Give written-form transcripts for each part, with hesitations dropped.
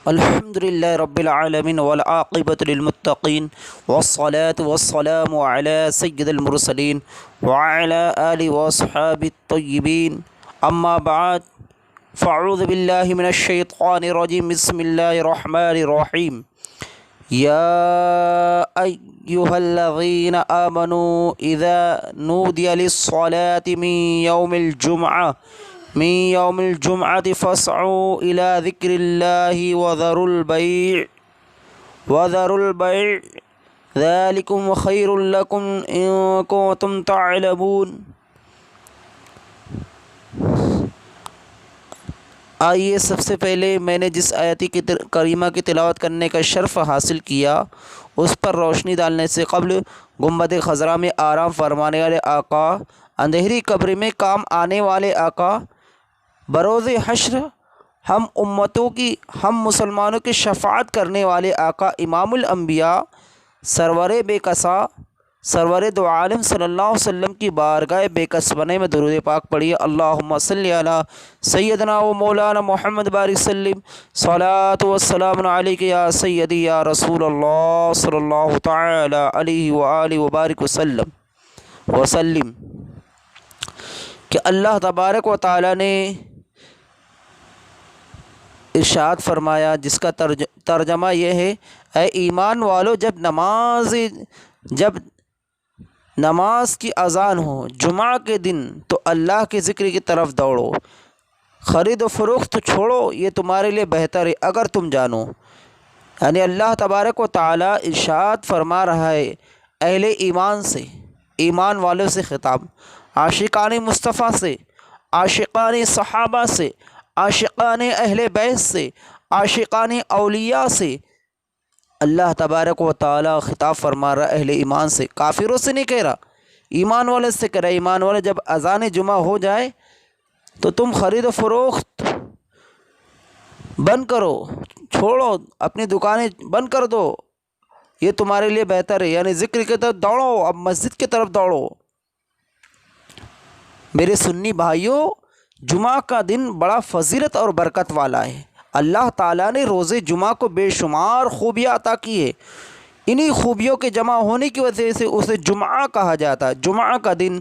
الحمد لله رب العالمين والعاقبة للمتقين والصلاة والسلام على سيد المرسلين وعلى آله وأصحابه الطيبين أما بعد فأعوذ بالله من الشيطان الرجيم بسم الله الرحمن الرحيم يا أيها الذين آمنوا إذا نودي للصلاة من يوم الجمعة فاسعوا إلى ذكر الله وذروا البيع ذلكم خير لكم إن كنتم تعلمون۔ آئیے سب سے پہلے میں نے جس آیت کریمہ کی تلاوت کرنے کا شرف حاصل کیا اس پر روشنی ڈالنے سے قبل گنبد خضرا میں آرام فرمانے والے آقا، اندھیری قبر میں کام آنے والے آقا، بروز حشر ہم مسلمانوں کی شفاعت کرنے والے آقا، امام الانبیاء، سرور بے کسا، سرور دو عالم صلی اللہ علیہ وسلم کی بارگاہ بے کس بنے میں درود پاک پڑھیے۔ اللہم صلی علی سیدنا و مولانا محمد بارک سلم، صلاۃ والسلام علیک یا سیدی یا رسول اللہ صلی اللہ تعالی علیہ وآلہ وبارک وسلم کہ اللہ تبارک و تعالی نے ارشاد فرمایا، جس کا ترجمہ یہ ہے: اے ایمان والو، جب نماز کی اذان ہو جمعہ کے دن تو اللہ کے ذکر کی طرف دوڑو، خرید و فروخت چھوڑو، یہ تمہارے لیے بہتر ہے اگر تم جانو۔ یعنی اللہ تبارک و تعالی ارشاد فرما رہا ہے اہل ایمان سے، ایمان والوں سے خطاب، عاشقان مصطفیٰ سے، عاشقان صحابہ سے، عاشقان اہل بیت سے، عاشقان اولیاء سے اللہ تبارک و تعالی خطاب فرما رہا اہل ایمان سے، کافروں سے نہیں کہہ رہا، ایمان والے سے کہہ رہا۔ ایمان والے جب اذان جمعہ ہو جائے تو تم خرید و فروخت بند کرو، چھوڑو، اپنی دکانیں بند کر دو، یہ تمہارے لیے بہتر ہے۔ یعنی ذکر کی طرف دوڑو، اب مسجد کی طرف دوڑو۔ میرے سنی بھائیوں، جمعہ کا دن بڑا فضیلت اور برکت والا ہے۔ اللہ تعالیٰ نے روز جمعہ کو بے شمار خوبیاں عطا کی ہے، انہی خوبیوں کے جمع ہونے کی وجہ سے اسے جمعہ کہا جاتا ہے۔ جمعہ کا دن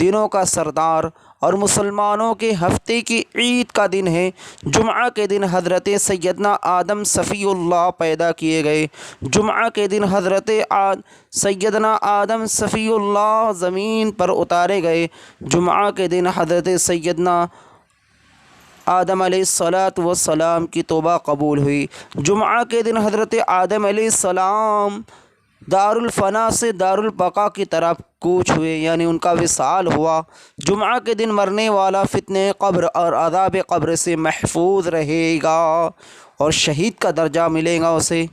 دنوں کا سردار اور مسلمانوں کے ہفتے کی عید کا دن ہے۔ جمعہ کے دن حضرت سیدنا آدم صفی اللہ پیدا کیے گئے، جمعہ کے دن حضرت سیدنا آدم صفی اللہ زمین پر اتارے گئے، جمعہ کے دن حضرت سیدنا آدم علیہ السلام کی توبہ قبول ہوئی، جمعہ کے دن حضرت آدم علیہ السلام دار الفنا سے دار البقا کی طرف کوچ ہوئے، یعنی ان کا وصال ہوا۔ جمعہ کے دن مرنے والا فتنہ قبر اور عذاب قبر سے محفوظ رہے گا اور شہید کا درجہ ملے گا اسے۔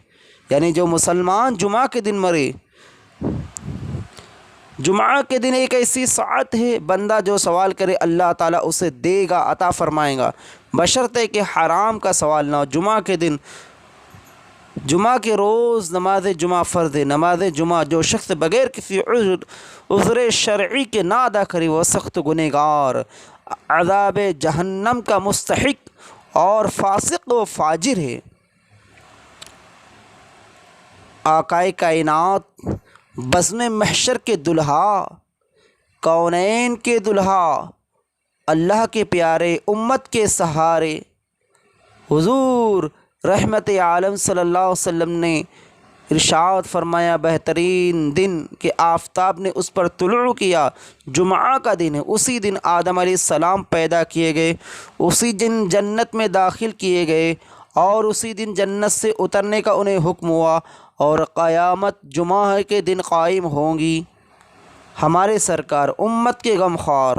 یعنی جو مسلمان جمعہ کے دن مرے، جمعہ کے دن ایک ایسی ساعت ہے بندہ جو سوال کرے اللہ تعالیٰ اسے دے گا، عطا فرمائے گا، بشرطے کہ حرام کا سوال نہ ہو۔ جمعہ کے دن، جمعہ کے روز نماز جمعہ فرض ہے۔ نماز جمعہ جو شخص بغیر کسی عذر شرعی کے نہ ادا کرے وہ سخت گنہگار، عذاب جہنم کا مستحق اور فاسق و فاجر ہے۔ آقائے کائنات، بزم محشر کے دلہا، کونین کے دلہا، اللہ کے پیارے، امت کے سہارے، حضور رحمت عالم صلی اللہ علیہ وسلم نے ارشاد فرمایا بہترین دن کہ آفتاب نے اس پر طلوع کیا جمعہ کا دن ہے۔ اسی دن آدم علیہ السلام پیدا کیے گئے، اسی دن جنت میں داخل کیے گئے اور اسی دن جنت سے اترنے کا انہیں حکم ہوا اور قیامت جمعہ کے دن قائم ہوں گی۔ ہمارے سرکار، امت کے غمخوار،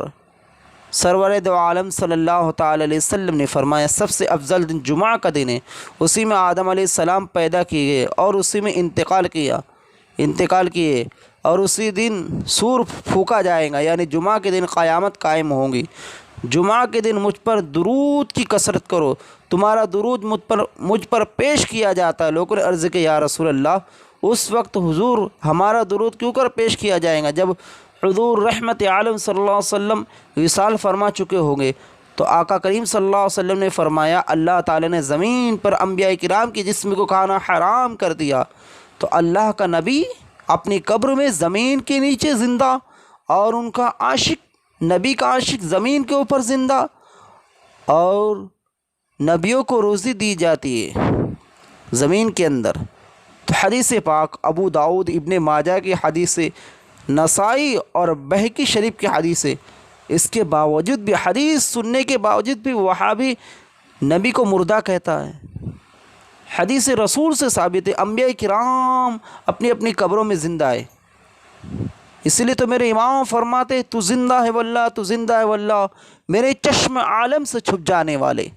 سرور دو عالم صلی اللہ تعالی علیہ وسلم نے فرمایا سب سے افضل دن جمعہ کا دن ہے۔ اسی میں آدم علیہ السلام پیدا کیے گئے اور اسی میں انتقال کیے اور اسی دن سور پھونکا جائے گا، یعنی جمعہ کے دن قیامت قائم ہوں گی۔ جمعہ کے دن مجھ پر درود کی کثرت کرو، تمہارا درود مجھ پر پیش کیا جاتا ہے۔ لوگوں نے عرض کیا یا رسول اللہ، اس وقت حضور ہمارا درود کیوں کر پیش کیا جائے گا جب حضور رحمت عالم صلی اللہ علیہ وسلم وصال فرما چکے ہوں گے؟ تو آقا کریم صلی اللہ علیہ وسلم نے فرمایا اللہ تعالیٰ نے زمین پر انبیاء کرام کے جسم کو کھانا حرام کر دیا، تو اللہ کا نبی اپنی قبر میں زمین کے نیچے زندہ، اور ان کا عاشق، نبی کا عاشق زمین کے اوپر زندہ، اور نبیوں کو روزی دی جاتی ہے زمین کے اندر۔ تو حدیث پاک ابو داؤد، ابن ماجہ کی حدیث ہے، نسائی اور بہقی شریف کی حدیث ہے۔ اس کے باوجود بھی، حدیث سننے کے باوجود بھی وہابی نبی کو مردہ کہتا ہے۔ حدیث رسول سے ثابت ہے انبیاء کرام اپنی اپنی قبروں میں زندہ ہے۔ اس لیے تو میرے امام فرماتے تو زندہ ہے واللہ، تو زندہ ہے واللہ، میرے چشم عالم سے چھپ جانے والے۔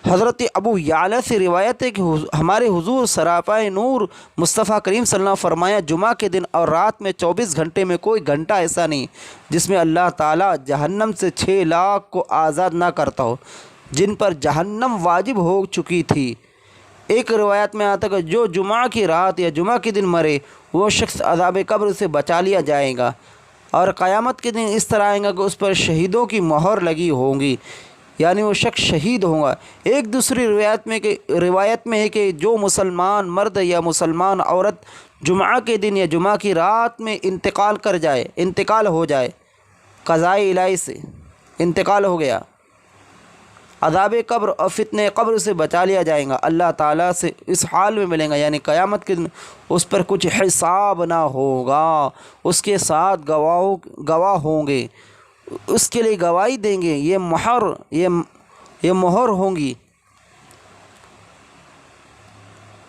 حضرت ابو یعلا سے روایت ہے کہ ہمارے حضور سراپائے نور مصطفیٰ کریم صلی اللہ علیہ وسلم فرمایا جمعہ کے دن اور رات میں 24 گھنٹے میں کوئی گھنٹہ ایسا نہیں جس میں اللہ تعالیٰ جہنم سے 6 لاکھ کو آزاد نہ کرتا ہو جن پر جہنم واجب ہو چکی تھی۔ ایک روایت میں آتا ہے کہ جو جمعہ کی رات یا جمعہ کے دن مرے وہ شخص عذاب قبر سے بچا لیا جائے گا، اور قیامت کے دن اس طرح آئے گا کہ اس پر شہیدوں کی مہر لگی ہوں گی، یعنی وہ شخص شہید ہوگا۔ ایک دوسری روایت میں ہے کہ جو مسلمان مرد یا مسلمان عورت جمعہ کے دن یا جمعہ کی رات میں انتقال ہو جائے، قضاء الہی سے انتقال ہو گیا، عذاب قبر اور فتنہ قبر سے بچا لیا جائے گا، اللہ تعالیٰ سے اس حال میں ملیں گا، یعنی قیامت کے دن اس پر کچھ حساب نہ ہوگا، اس کے ساتھ گواہ ہوں گے، اس کے لیے گواہی دیں گے، یہ مہر ہوں گی۔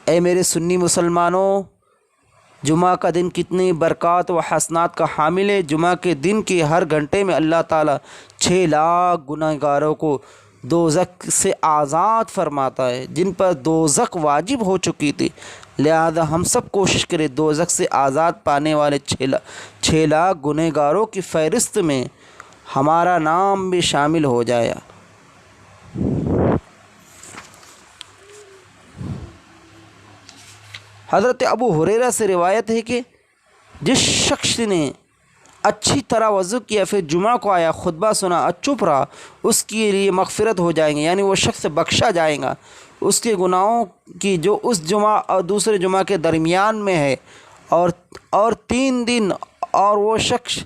اے میرے سنی مسلمانوں، جمعہ کا دن کتنی برکات و حسنات کا حامل ہے۔ جمعہ کے دن کے ہر گھنٹے میں اللہ تعالیٰ 6 لاکھ گنہگاروں کو دوزخ سے آزاد فرماتا ہے جن پر دوزخ واجب ہو چکی تھی، لہذا ہم سب کوشش کریں دوزخ سے آزاد پانے والے 6 لاکھ گنہگاروں کی فہرست میں ہمارا نام بھی شامل ہو جائے۔ حضرت ابو ہریرہ سے روایت ہے کہ جس شخص نے اچھی طرح وضو کیا پھر جمعہ کو آیا، خطبہ سنا اور چپ رہا، اس کے لیے مغفرت ہو جائیں گے، یعنی وہ شخص بخشا جائے گا اس کے گناہوں کی جو اس جمعہ اور دوسرے جمعہ کے درمیان میں ہے، اور 3 دن، اور وہ شخص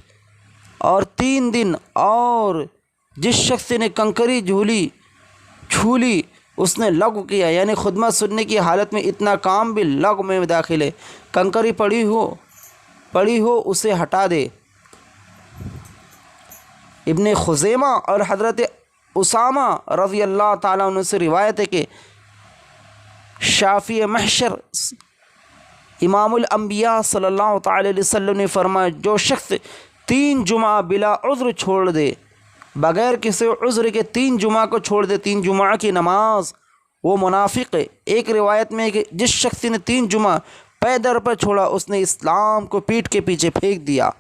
اور 3 دن، اور جس شخص نے کنکری چھولی اس نے لغو کیا، یعنی خطبہ سننے کی حالت میں اتنا کام بھی لغو میں داخل ہے، کنکری پڑی ہو اسے ہٹا دے۔ ابن خزیمہ اور حضرت اسامہ رضی اللہ تعالیٰ عنہ سے روایت ہے کہ شافی محشر امام الانبیاء صلی اللہ تعالی علیہ وسلم نے فرمایا جو شخص 3 جمعہ بلا عذر چھوڑ دے، بغیر کسی عذر کے 3 جمعہ کو چھوڑ دے، 3 جمعہ کی نماز، وہ منافق ہے۔ ایک روایت میں ہے کہ جس شخص نے 3 جمعہ پے در پر چھوڑا اس نے اسلام کو پیٹھ کے پیچھے پھینک دیا۔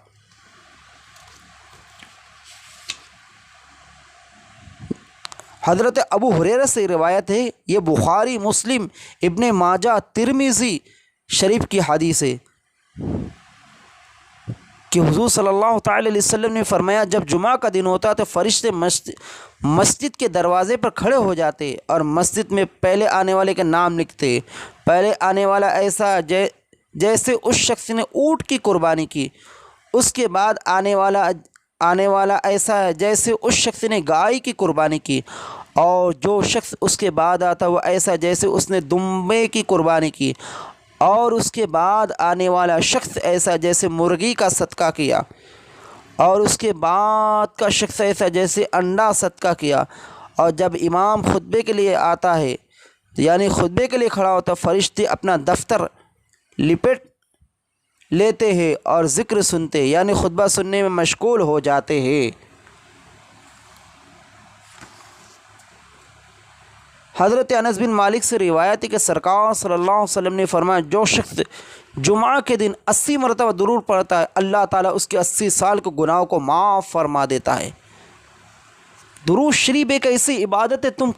حضرت ابو ہریرہ سے روایت ہے، یہ بخاری، مسلم، ابن ماجہ، ترمذی شریف کی حدیث ہے کہ حضور صلی اللہ تعالی علیہ وسلم نے فرمایا جب جمعہ کا دن ہوتا تو فرشتے مسجد کے دروازے پر کھڑے ہو جاتے اور مسجد میں پہلے آنے والے کا نام لکھتے۔ پہلے آنے والا ایسا جیسے اس شخص نے اونٹ کی قربانی کی، اس کے بعد آنے والا ایسا ہے جیسے اس شخص نے گائے کی قربانی کی، اور جو شخص اس کے بعد آتا وہ ایسا جیسے اس نے دمبے کی قربانی کی، اور اس کے بعد آنے والا شخص ایسا جیسے مرغی کا صدقہ کیا، اور اس کے بعد کا شخص ایسا جیسے انڈا صدقہ کیا۔ اور جب امام خطبے کے لیے آتا ہے، یعنی خطبے کے لیے کھڑا ہوتا، فرشتے اپنا دفتر لپٹ لیتے ہیں اور ذکر سنتے، یعنی خطبہ سننے میں مشغول ہو جاتے ہیں۔ حضرت انس بن مالک سے روایت ہے کہ سرکار صلی اللہ علیہ وسلم نے فرمایا جو شخص جمعہ کے دن 80 مرتبہ درود پڑھتا ہے اللہ تعالیٰ اس کے 80 سال کے گناہوں کو معاف فرما دیتا ہے۔ درود شریف ایک ایسی عبادت ہے، تم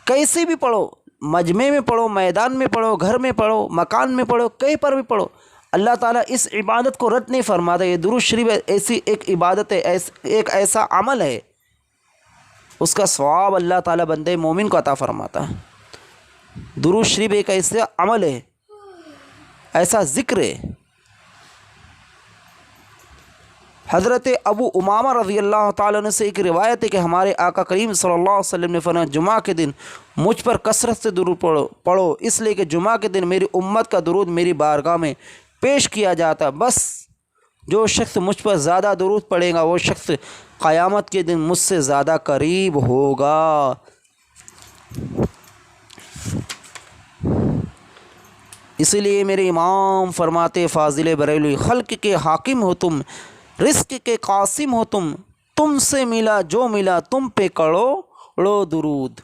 کیسے بھی پڑھو، مجمع میں پڑھو، میدان میں پڑھو، گھر میں پڑھو، مکان میں پڑھو، کہیں پر بھی پڑھو، اللہ تعالیٰ اس عبادت کو رد نہیں فرماتا. یہ درود شریف ایسی ایک عبادت ہے، ایک ایسا عمل ہے، اس کا ثواب اللہ تعالیٰ بندے مومن کو عطا فرماتا ہے. درود شریف ایک ایسا عمل ہے، ایسا ذکر ہے. حضرت ابو امامہ رضی اللہ تعالیٰ عنہ سے ایک روایت ہے کہ ہمارے آقا کریم صلی اللہ علیہ وسلم نے فرمایا جمعہ کے دن مجھ پر کثرت سے درود پڑھو، اس لیے کہ جمعہ کے دن میری امت کا درود میری بارگاہ میں پیش کیا جاتا. بس جو شخص مجھ پر زیادہ درود پڑھے گا وہ شخص قیامت کے دن مجھ سے زیادہ قریب ہوگا. اسی لیے میرے امام فرماتے فاضل بریلوی، خلق کے حاکم ہو تم، رزق کے قاسم ہو تم سے ملا جو ملا تم پہ کرو درود.